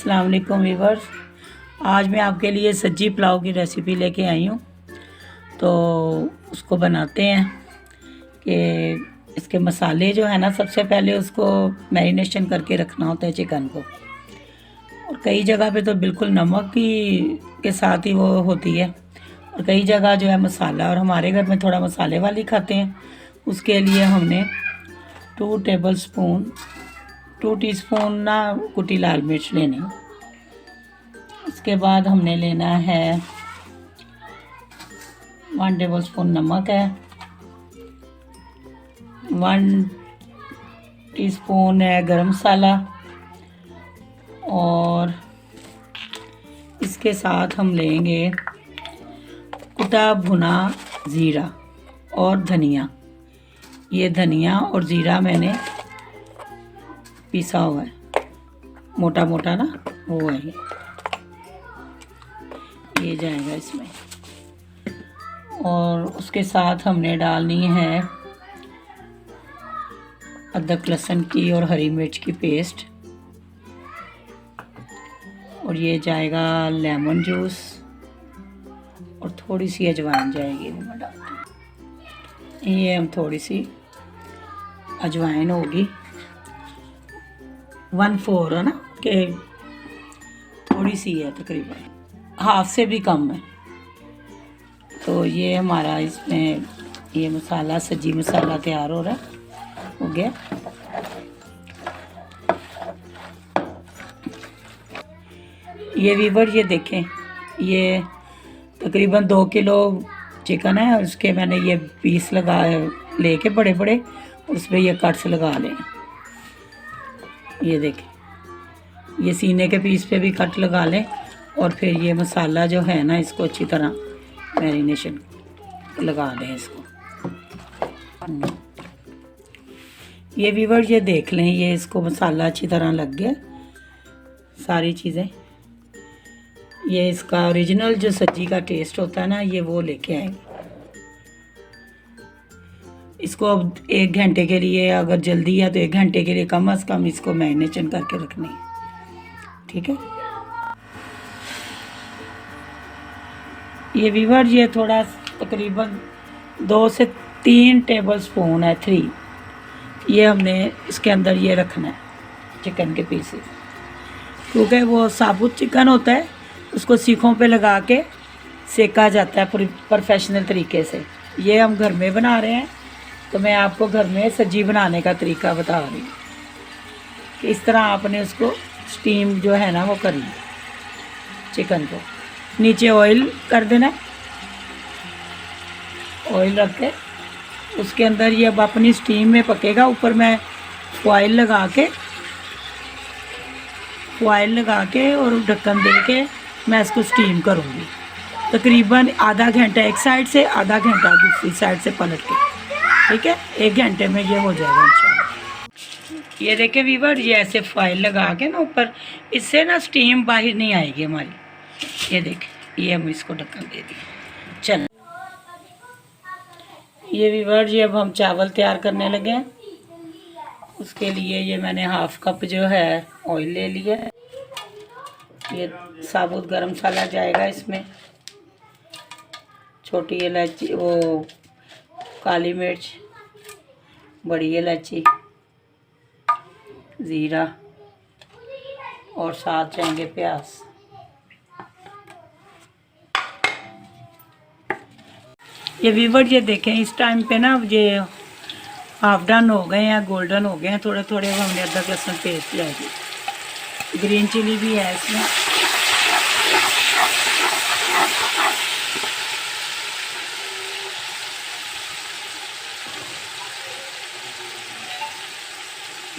अस्सलाम वालेकुम व्यूअर्स। आज मैं आपके लिए सज्जी पुलाव की रेसिपी लेके आई हूँ। तो उसको बनाते हैं कि इसके मसाले जो है ना, सबसे पहले उसको मैरिनेशन करके रखना होता है चिकन को। और कई जगह पे तो बिल्कुल नमक ही के साथ ही वो होती है, और कई जगह जो है मसाला, और हमारे घर में थोड़ा मसाले वाली खाते हैं। उसके लिए हमने 2 टीस्पून ना कुटी लाल मिर्च लेनी। उसके बाद हमने लेना है 1 टेबलस्पून नमक है, 1 टीस्पून है गरम मसाला, और इसके साथ हम लेंगे कुटा भुना ज़ीरा और धनिया। ये धनिया और ज़ीरा मैंने पिसा हुआ है, मोटा मोटा ना वो है ये जाएगा इसमें। और उसके साथ हमने डालनी है अदरक लहसुन की और हरी मिर्च की पेस्ट, और ये जाएगा लेमन जूस, और थोड़ी सी अजवाइन जाएगी। वो मैं डालती हूँ, ये हम थोड़ी सी अजवाइन होगी 1/4 है ना, कि थोड़ी सी है, तकरीबन हाफ से भी कम है। तो ये हमारा इसमें ये मसाला, सज्जी मसाला तैयार हो रहा है, हो गया। ये वीवर ये देखें, ये तकरीबन 2 किलो चिकन है, और उसके मैंने ये पीस लगा लेके बड़े बड़े, उसमें ये कट्स लगा लें। ये देखें, ये सीने के पीस पे भी कट लगा लें, और फिर ये मसाला जो है ना, इसको अच्छी तरह मैरिनेशन लगा दें इसको। ये वीवर ये देख लें, ये इसको मसाला अच्छी तरह लग गया, सारी चीज़ें। ये इसका ओरिजिनल जो सब्जी का टेस्ट होता है ना, ये वो लेके आएंगे। इसको अब 1 घंटे के लिए, अगर जल्दी है तो 1 घंटे के लिए कम से कम इसको मैरिनेशन करके रखनी है, ठीक है। ये वीवर ये थोड़ा तकरीबन 2 से 3 टेबलस्पून है, 3, ये हमने इसके अंदर ये रखना है चिकन के पीसेस, क्योंकि वो साबुत चिकन होता है, उसको सीखों पे लगा के सेका जाता है प्रोफेशनल तरीके से। ये हम घर में बना रहे हैं, तो मैं आपको घर में सब्जी बनाने का तरीका बता रही हूँ कि इस तरह आपने उसको स्टीम जो है ना वो करनी है। चिकन को नीचे ऑयल कर देना, ऑयल रख के उसके अंदर ये अब अपनी स्टीम में पकेगा। ऊपर मैं फॉइल लगा के और ढक्कन दे के मैं इसको स्टीम करूँगी तकरीबन आधा घंटा एक साइड से, आधा घंटा दूसरी साइड से पलट के, ठीक है। 1 घंटे में ये हो जाएगा इंशाल्लाह। ये देखे वीवर, ये ऐसे फॉइल लगा के ना ऊपर, इससे ना स्टीम बाहर नहीं आएगी हमारी। ये देखें, ये हम इसको ढक्कन दे दिए। चल ये वीवर जी, अब हम चावल तैयार करने लगे हैं। उसके लिए ये मैंने 1/2 कप जो है ऑयल ले लिया है। ये साबुत गरम मसाला जाएगा इसमें, छोटी इलायची, वो काली मिर्च, बड़ी इलायची, ज़ीरा, और साथ जाएंगे प्याज। ये वीवर ये देखें, इस टाइम पे ना ये हाफ डन हो गए हैं, गोल्डन हो गए हैं थोड़े थोड़े। हमने अदरक लहसुन पेस्ट जाएगी, ग्रीन चिली भी है इसमें।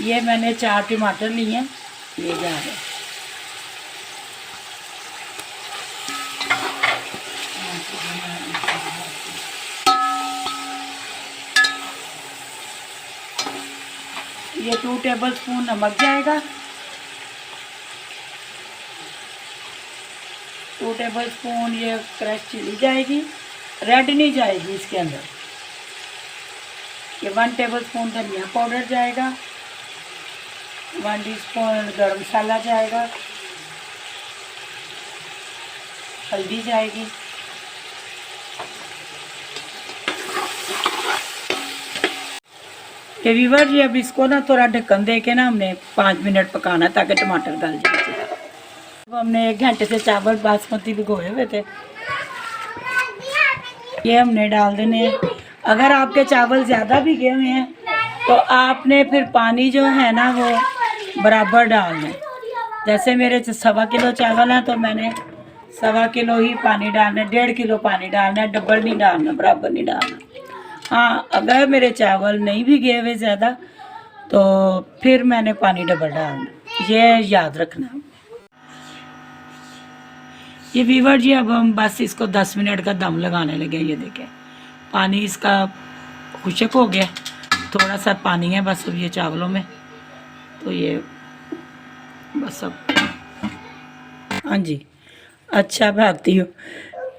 ये मैंने 4 टमाटर लिए हैं, ये जा रहे हैं। ये 2 टेबलस्पून नमक जाएगा, 2 टेबलस्पून ये क्रश चिली जाएगी, रेड नहीं जाएगी इसके अंदर। ये 1 टेबलस्पून धनिया पाउडर जाएगा, 1 टीस्पून गरम मसाला जाएगा, हल्दी जाएगी, ये व्यूअर जी अब इसको ना थोड़ा ढक्कन दे के ना हमने 5 मिनट पकाना ताकि टमाटर गल जाए। अब हमने 1 घंटे से चावल बासमती भिगोए हुए थे, ये हमने डाल देने हैं। अगर आपके चावल ज़्यादा भिगे हुए हैं तो आपने फिर पानी जो है ना वो बराबर डालना है। जैसे मेरे 1.25 किलो चावल हैं तो मैंने 1.25 किलो ही पानी डालना है, 1.5 किलो पानी डालना है, डबल नहीं डालना, बराबर नहीं डालना। हाँ, अगर मेरे चावल नहीं भिगे हुए ज़्यादा तो फिर मैंने पानी डबल डालना, ये याद रखना। ये व्यूअर जी अब हम बस इसको 10 मिनट का दम लगाने लगे। ये देखें पानी इसका खुशक हो गया, थोड़ा सा पानी है बस अब ये चावलों में, तो ये बस अब हाँ जी अच्छा भागती हूँ।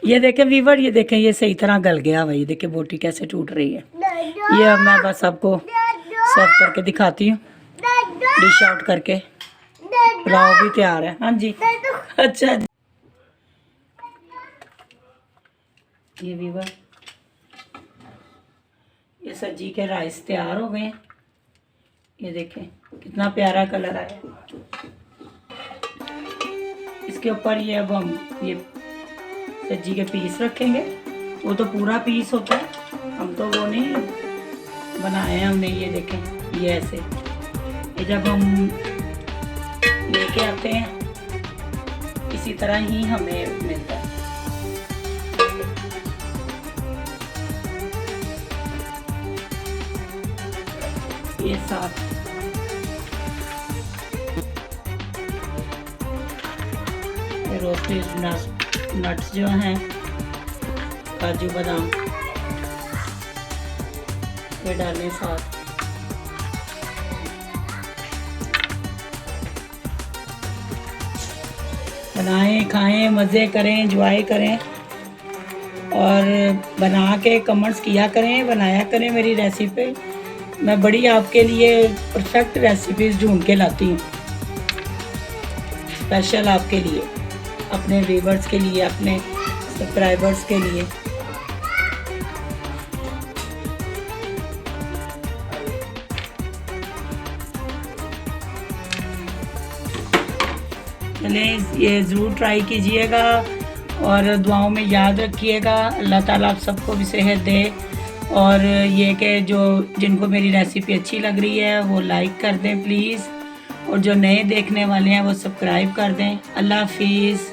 ये देखें व्यूअर, ये देखें ये सही तरह गल गया भाई, देखें बोटी कैसे टूट रही है। ये अब मैं बस आपको सर्व करके दिखाती हूँ, डिश आउट करके। पुलाव भी तैयार है। हाँ जी अच्छा जी। ये व्यूअर ये सब्जी के राइस तैयार हो गए। ये देखें कितना प्यारा कलर आया। इसके ऊपर ये अब हम ये सब्जी के पीस रखेंगे, वो तो पूरा पीस होता है, हम तो वो नहीं बनाए हैं हमने। ये देखें ये ऐसे, ये जब हम लेके आते हैं इसी तरह ही हमें मिलता है। ये साथ रोस्टेड नट्स जो हैं, काजू बादाम ये डालें साथ। बनाएं, खाएं, मज़े करें, एंजॉय करें और बना के कमेंट्स किया करें, बनाया करें मेरी रेसिपी। मैं बड़ी आपके लिए परफेक्ट रेसिपीज़ ढूंढ के लाती हूँ, स्पेशल आपके लिए, अपने व्यूअर्स के लिए, अपने सब्सक्राइबर्स के लिए। चलें ये ज़रूर ट्राई कीजिएगा और दुआओं में याद रखिएगा। अल्लाह ताला आप सबको भी सेहत दे, और ये कि जो जिनको मेरी रेसिपी अच्छी लग रही है वो लाइक कर दें प्लीज़, और जो नए देखने वाले हैं वो सब्सक्राइब कर दें। अल्लाह हाफिज़।